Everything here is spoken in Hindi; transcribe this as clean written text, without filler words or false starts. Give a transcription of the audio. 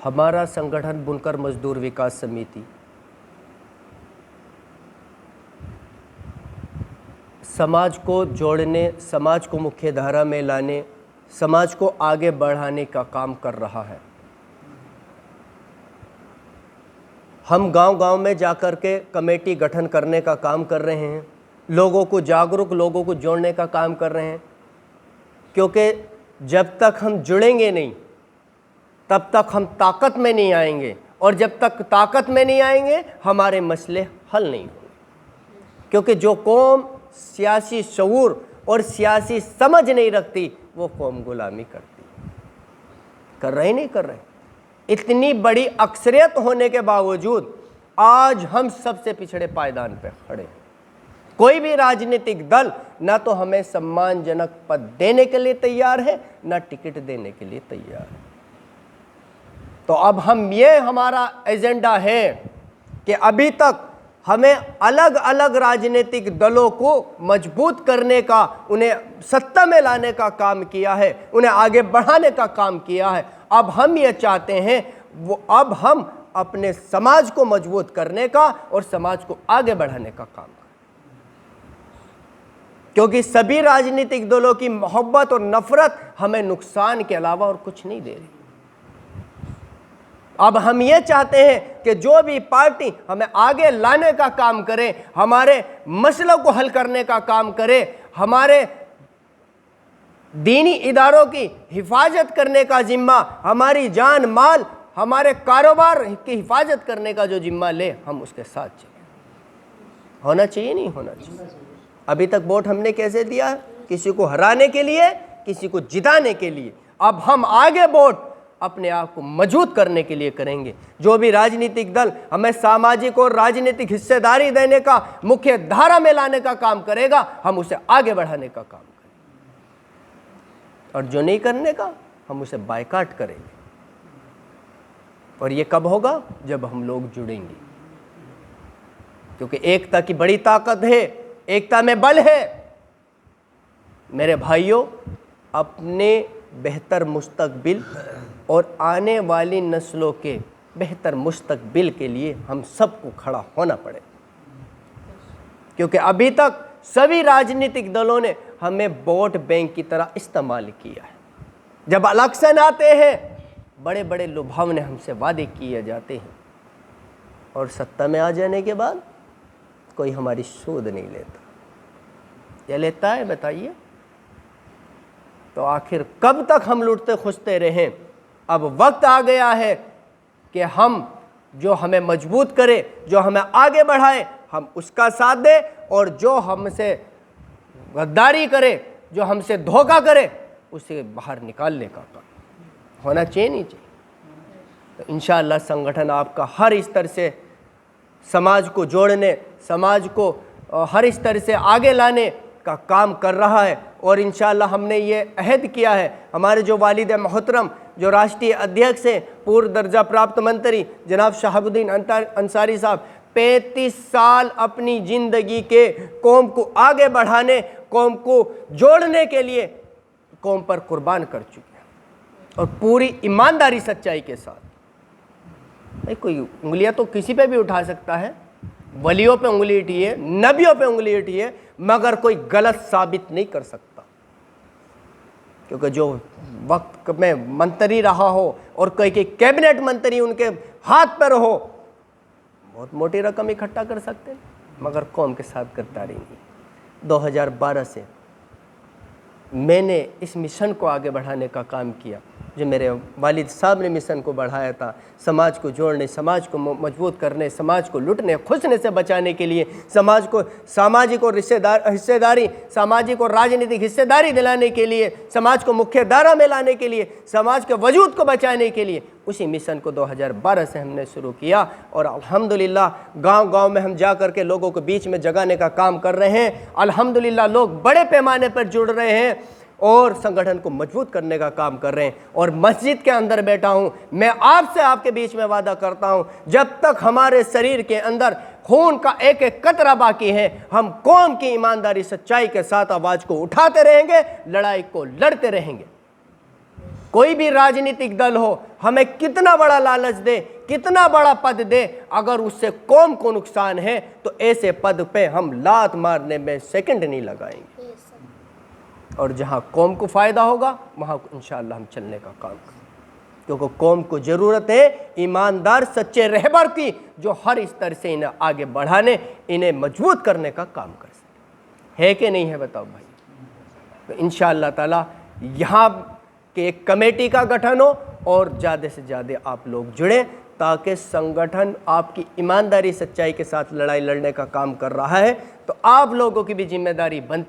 हमारा संगठन बुनकर मजदूर विकास समिति समाज को जोड़ने, समाज को मुख्य धारा में लाने, समाज को आगे बढ़ाने का काम कर रहा है। हम गांव-गांव में जाकर के कमेटी गठन करने का काम कर रहे हैं, लोगों को जागरूक, लोगों को जोड़ने का काम कर रहे हैं, क्योंकि जब तक हम जुड़ेंगे नहीं तब तक हम ताकत में नहीं आएंगे, और जब तक ताकत में नहीं आएंगे हमारे मसले हल नहीं होंगे। क्योंकि जो कौम सियासी शऊर और सियासी समझ नहीं रखती वो कौम गुलामी करती। कर रहे नहीं कर रहे? इतनी बड़ी अक्सरियत होने के बावजूद आज हम सबसे पिछड़े पायदान पे खड़े। कोई भी राजनीतिक दल ना तो हमें सम्मानजनक पद देने के लिए तैयार है, ना टिकट देने के लिए तैयार है। तो अब ये हमारा एजेंडा है कि अभी तक हमें अलग अलग राजनीतिक दलों को मजबूत करने का, उन्हें सत्ता में लाने का काम किया है, उन्हें आगे बढ़ाने का काम किया है। अब हम ये चाहते हैं अब हम अपने समाज को मजबूत करने का और समाज को आगे बढ़ाने का काम करें, क्योंकि सभी राजनीतिक दलों की मोहब्बत और नफरत हमें नुकसान के अलावा और कुछ नहीं दे रही। अब हम ये चाहते हैं कि जो भी पार्टी हमें आगे लाने का काम करे, हमारे मसलों को हल करने का काम करे, हमारे दीनी इदारों की हिफाजत करने का जिम्मा, हमारी जान माल, हमारे कारोबार की हिफाजत करने का जो जिम्मा ले, हम उसके साथ चलें। होना चाहिए नहीं होना चाहिए? अभी तक वोट हमने कैसे दिया? किसी को हराने के लिए, किसी को जिताने के लिए। अब हम आगे वोट अपने आप को मजबूत करने के लिए करेंगे। जो भी राजनीतिक दल हमें सामाजिक और राजनीतिक हिस्सेदारी देने का, मुख्य धारा में लाने का काम करेगा, हम उसे आगे बढ़ाने का काम करेंगे, और जो नहीं करने का हम उसे बायकॉट करेंगे। और ये कब होगा? जब हम लोग जुड़ेंगे, क्योंकि एकता की बड़ी ताकत है, एकता में बल है। मेरे भाइयों, अपने बेहतर मुस्तकबिल और आने वाली नस्लों के बेहतर मुस्तकबिल के लिए हम सबको खड़ा होना पड़े, क्योंकि अभी तक सभी राजनीतिक दलों ने हमें वोट बैंक की तरह इस्तेमाल किया है। जब इलेक्शन आते हैं बड़े बड़े लुभावने हमसे वादे किए जाते हैं, और सत्ता में आ जाने के बाद कोई हमारी सूद नहीं लेता। या लेता है? बताइए। तो आखिर कब तक हम लुटते खुसते रहें? अब वक्त आ गया है कि हम जो हमें मजबूत करे, जो हमें आगे बढ़ाए, हम उसका साथ दें, और जो हमसे गद्दारी करे, जो हमसे धोखा करे, उसे बाहर निकालने का काम होना चाहिए नहीं चाहिए? तो इंशाअल्लाह संगठन आपका हर स्तर से समाज को जोड़ने, समाज को हर स्तर से आगे लाने का काम कर रहा है। और इंशाअल्लाह हमने ये अहद किया है, हमारे जो वालिद मोहतरम, जो राष्ट्रीय अध्यक्ष हैं, पूर्व दर्जा प्राप्त मंत्री जनाब शहाबुद्दीन अंसारी साहब, 35 साल अपनी ज़िंदगी के कौम को आगे बढ़ाने, कौम को जोड़ने के लिए कौम पर कुर्बान कर चुके हैं, और पूरी ईमानदारी सच्चाई के साथ। कोई उंगलियां तो किसी पे भी उठा सकता है, वलियों पे उंगली उठिए, नबियों पे उंगली उठिए, मगर कोई गलत साबित नहीं कर सकता। क्योंकि जो वक्त में मंत्री रहा हो और कोई कैबिनेट मंत्री उनके हाथ पर हो, बहुत मोटी रकम इकट्ठा कर सकते, मगर कौम के साथ गद्दारी नहीं। 2012 से मैंने इस मिशन को आगे बढ़ाने का काम किया, जो मेरे वालिद साहब ने मिशन को बढ़ाया था, समाज को जोड़ने, समाज को मजबूत करने, समाज को लुटने खुसने से बचाने के लिए, समाज को सामाजिक और हिस्सेदारी, सामाजिक और राजनीतिक हिस्सेदारी दिलाने के लिए, समाज को मुख्य धारा में लाने के लिए, समाज के वजूद को बचाने के लिए। उसी मिशन को 2012 से हमने शुरू किया, और अल्हम्दुलिल्लाह गांव-गांव में हम जा कर के लोगों के बीच में जगाने का काम कर रहे हैं। अल्हम्दुलिल्लाह लोग बड़े पैमाने पर जुड़ रहे हैं और संगठन को मजबूत करने का काम कर रहे हैं। और मस्जिद के अंदर बैठा हूं, मैं आपसे, आपके बीच में वादा करता हूं, जब तक हमारे शरीर के अंदर खून का एक एक कतरा बाकी है, हम कौम की ईमानदारी सच्चाई के साथ आवाज़ को उठाते रहेंगे, लड़ाई को लड़ते रहेंगे। कोई भी राजनीतिक दल हो, हमें कितना बड़ा लालच दे, कितना बड़ा पद दे, अगर उससे कौम को नुकसान है तो ऐसे पद पे हम लात मारने में सेकंड नहीं लगाएंगे। और जहां कौम को फायदा होगा वहां इंशाअल्लाह हम चलने का काम करें, क्योंकि कौम को जरूरत है ईमानदार सच्चे रहबर की, जो हर स्तर से इन्हें आगे बढ़ाने, इन्हें मजबूत करने का काम कर सके। है कि नहीं है बताओ भाई? तो इंशाअल्लाह ताला यहाँ के एक कमेटी का गठन हो और ज़्यादा से ज़्यादा आप लोग जुड़ें, ताकि संगठन आपकी ईमानदारी सच्चाई के साथ लड़ाई लड़ने का काम कर रहा है, तो आप लोगों की भी जिम्मेदारी बनती